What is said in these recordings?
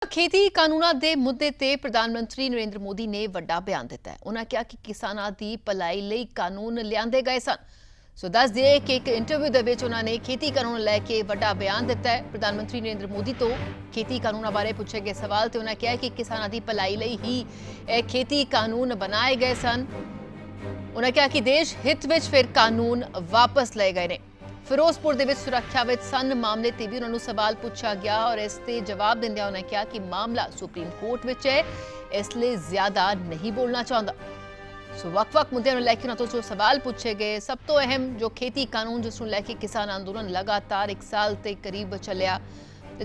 खेती ਕਾਨੂੰਨਾਂ ਦੇ ਮੁੱਦੇ ਤੇ ਪ੍ਰਧਾਨ ਮੰਤਰੀ ਨਰਿੰਦਰ ਮੋਦੀ ਨੇ ਵੱਡਾ ਬਿਆਨ ਦਿੱਤਾ ਹੈ। ਉਹਨਾਂ ਕਿਹਾ ਕਿ ਕਿਸਾਨਾਂ ਦੀ ਭਲਾਈ ਲਈ ਕਾਨੂੰਨ ਲਿਆਂਦੇ ਗਏ ਸਨ। ਸੋ ਦੱਸ ਦਈਏ ਕਿ ਇੱਕ ਇੰਟਰਵਿਊ ਦੇ ਵਿੱਚ ਉਹਨਾਂ ਨੇ खेती ਕਾਨੂੰਨ ਲੈ ਕੇ ਵੱਡਾ ਬਿਆਨ ਦਿੱਤਾ ਹੈ। ਪ੍ਰਧਾਨ ਮੰਤਰੀ ਨਰਿੰਦਰ ਮੋਦੀ ਤੋਂ खेती ਕਾਨੂੰਨਾਂ ਬਾਰੇ ਪੁੱਛੇ ਗਏ ਸਵਾਲ ਤੇ ਉਹਨਾਂ ਕਿਹਾ ਕਿ ਕਿਸਾਨਾਂ ਦੀ ਭਲਾਈ ਲਈ ਹੀ ਇਹ खेती ਕਾਨੂੰਨ ਬਣਾਏ ਗਏ ਸਨ। ਉਹਨਾਂ ਕਿਹਾ ਕਿ ਦੇਸ਼ ਹਿੱਤ ਵਿੱਚ ਫਿਰ ਕਾਨੂੰਨ ਵਾਪਸ ਲਏ ਗਏ ਨੇ। ਫਿਰੋਜ਼ਪੁਰ ਦੇ ਵਿੱਚ ਸੁਰੱਖਿਆ ਵਿੱਚ ਸਨ ਮਾਮਲੇ ਤੇ ਵੀ ਉਹਨਾਂ ਨੂੰ ਸਵਾਲ ਪੁੱਛਿਆ ਗਿਆ ਔਰ ਇਸ ਤੇ ਜਵਾਬ ਦਿੰਦਿਆਂ ਉਹਨਾਂ ਕਿਹਾ ਕਿ ਮਾਮਲਾ ਸੁਪਰੀਮ ਕੋਰਟ ਵਿੱਚ ਹੈ, ਇਸ ਲਈ ਜ਼ਿਆਦਾ ਨਹੀਂ ਬੋਲਣਾ ਚਾਹੁੰਦਾ। ਸੋ ਵੱਖ-ਵੱਖ ਮੁੱਦਿਆਂ ਨੂੰ ਲੈ ਕੇ ਉਹਨਾਂ ਤੋਂ ਜੋ ਸਵਾਲ ਪੁੱਛੇ ਗਏ, ਸਭ ਤੋਂ ਅਹਿਮ ਜੋ खेती ਕਾਨੂੰਨ ਜਿਸ ਨੂੰ ਲੈ ਕੇ ਕਿਸਾਨ ਅੰਦੋਲਨ ਲਗਾਤਾਰ 1 ਸਾਲ ਦੇ ਕਰੀਬ ਚੱਲਿਆ,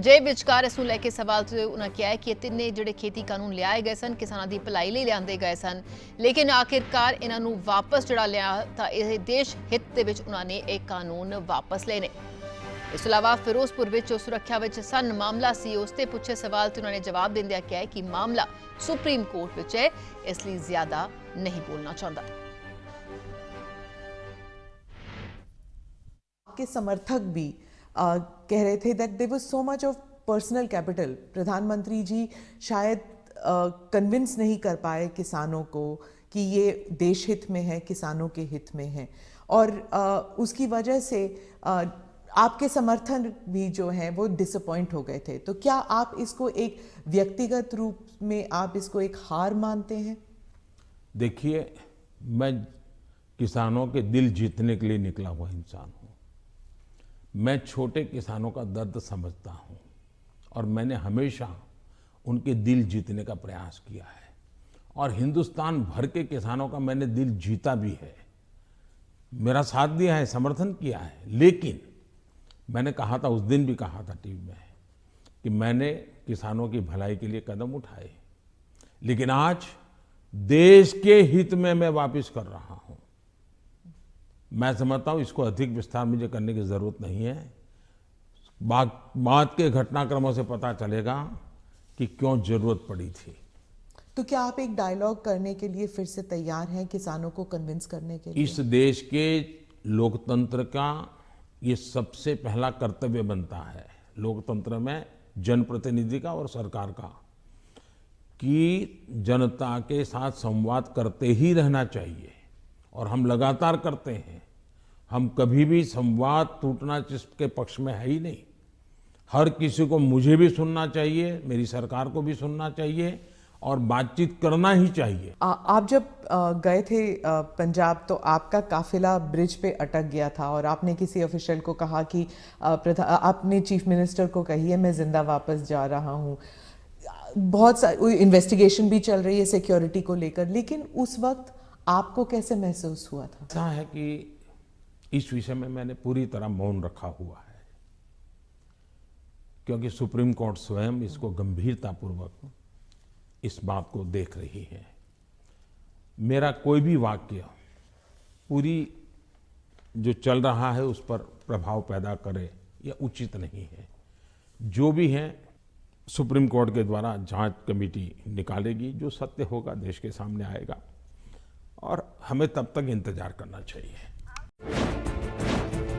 ਜੇ ਵਿਚਕਾਰ ਇਸ ਨੂੰ ਲੈ ਕੇ ਸਵਾਲ ਤੇ ਉਹਨਾਂ ਕਿਹਾ ਹੈ ਕਿ ਇਹ ਤਿੰਨੇ ਜਿਹੜੇ खेती ਕਾਨੂੰਨ ਲਿਆਏ ਗਏ ਸਨ ਕਿਸਾਨਾਂ ਦੀ ਭਲਾਈ ਲਈ ਲਿਆਂਦੇ ਗਏ ਸਨ, ਲੇਕਿਨ ਆਖਿਰਕਾਰ ਇਹਨਾਂ ਨੂੰ ਵਾਪਸ ਜਿਹੜਾ ਲਿਆ ਤਾਂ ਇਹ ਦੇਸ਼ ਹਿੱਤ ਦੇ ਵਿੱਚ ਉਹਨਾਂ ਨੇ ਇਹ ਕਾਨੂੰਨ ਵਾਪਸ ਲਏ ਨੇ। ਇਸ ਤੋਂ ਇਲਾਵਾ ਫਿਰੋਜ਼ਪੁਰ ਵਿੱਚ ਜੋ ਸੁਰੱਖਿਆ ਵਿੱਚ ਸਨ ਮਾਮਲਾ ਸੀ ਉਸ ਤੇ ਪੁੱਛੇ ਸਵਾਲ ਤੇ ਉਹਨਾਂ ਨੇ ਜਵਾਬ ਦਿੰਦਿਆਂ ਕਿਹਾ ਹੈ ਕਿ ਮਾਮਲਾ ਸੁਪਰੀਮ ਕੋਰਟ ਵਿੱਚ ਹੈ, ਇਸ ਲਈ ਜ਼ਿਆਦਾ नहीं बोलना चाहता। के समर्थक भी कह रहे थे that there was so much of personal capital. प्रधानमंत्री जी शायद कन्विंस नहीं कर पाए किसानों को कि ये देश हित में है, किसानों के हित में है, और उसकी वजह से आपके समर्थन भी जो हैं वो डिसअपॉइंट हो गए थे। तो क्या आप इसको एक व्यक्तिगत रूप में आप इसको एक हार मानते हैं? देखिए, मैं किसानों के दिल जीतने के लिए निकला हुआ इंसान हूँ। मैं छोटे किसानों का दर्द समझता हूँ और मैंने हमेशा उनके दिल जीतने का प्रयास किया है और हिंदुस्तान भर के किसानों का मैंने दिल जीता भी है, मेरा साथ दिया है, समर्थन किया है। लेकिन मैंने कहा था, उस दिन भी कहा था टीवी में, कि मैंने किसानों की भलाई के लिए कदम उठाए, लेकिन आज देश के हित में मैं वापस कर रहा हूं। मैं समझता हूं इसको अधिक विस्तार मुझे करने की जरूरत नहीं है। बाद के घटनाक्रमों से पता चलेगा कि क्यों जरूरत पड़ी थी। तो क्या आप एक डायलॉग करने के लिए फिर से तैयार हैं, किसानों को कन्विंस करने के लिए? इस देश के लोकतंत्र का ये सबसे पहला कर्तव्य बनता है, लोकतंत्र में जनप्रतिनिधि का और सरकार का, कि जनता के साथ संवाद करते ही रहना चाहिए और हम लगातार करते हैं। हम कभी भी संवाद टूटना जिसके पक्ष में है ही नहीं। हर किसी को मुझे भी सुनना चाहिए, मेरी सरकार को भी सुनना चाहिए और बातचीत करना ही चाहिए। आप जब गए थे पंजाब तो आपका काफिला ब्रिज पे अटक गया था और आपने किसी ऑफिशियल को कहा कि आपने चीफ मिनिस्टर को कही है मैं जिंदा वापस जा रहा हूँ। बहुत सारी इन्वेस्टिगेशन भी चल रही है सिक्योरिटी को लेकर, लेकिन उस वक्त आपको कैसे महसूस हुआ था? ऐसा है कि इस विषय में मैंने पूरी तरह मौन रखा हुआ है, क्योंकि सुप्रीम कोर्ट स्वयं इसको गंभीरतापूर्वक इस बात को देख रही है। मेरा कोई भी वाक्य पूरी जो चल रहा है उस पर प्रभाव पैदा करे यह उचित नहीं है। जो भी है सुप्रीम कोर्ट के द्वारा जांच कमेटी निकालेगी, जो सत्य होगा देश के सामने आएगा और हमें तब तक इंतजार करना चाहिए।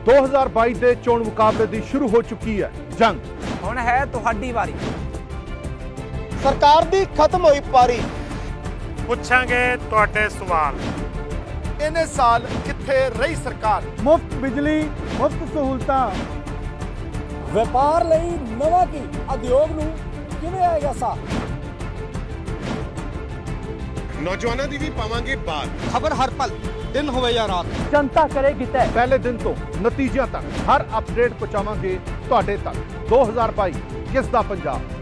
2022 ਦੇ ਚੋਣ ਮੁਕਾਬਲੇ ਦੀ ਸ਼ੁਰੂ ਹੋ ਚੁੱਕੀ ਹੈ ਜੰਗ। ਹੁਣ ਹੈ ਤੁਹਾਡੀ ਵਾਰੀ। ਸਰਕਾਰ ਦੀ ਖਤਮ ਹੋਈ ਪਾਰੀ। ਪੁੱਛਾਂਗੇ ਤੁਹਾਡੇ ਸਵਾਲ। ਇਹਨੇ ਸਾਲ ਕਿੱਥੇ ਰਹੀ ਸਰਕਾਰ? ਮੁਫਤ ਬਿਜਲੀ, ਮੁਫਤ ਸਹੂਲਤਾਂ, ਵਪਾਰ ਲਈ ਨਵਾਂ ਕੀ ਉਦਯੋਗ ਨੂੰ ਕਿਵੇਂ ਆਏਗਾ ਸਾਥ? ਨੌਜਵਾਨਾਂ ਦੀ ਵੀ ਪਾਵਾਂਗੇ ਬਾਤ। ਖਬਰ ਹਰ ਪਲ ਦਿਨ ਹੋਵੇ ਜਾਂ ਰਾਤ ਜਨਤਾ ਕਰੇਗੀ ਤੈਅ। ਪਹਿਲੇ ਦਿਨ ਤੋਂ ਨਤੀਜਿਆਂ ਤੱਕ ਹਰ ਅਪਡੇਟ ਪਹੁੰਚਾਵਾਂਗੇ ਤੁਹਾਡੇ ਤੱਕ। 2022 ਕਿਸ ਦਾ ਪੰਜਾਬ।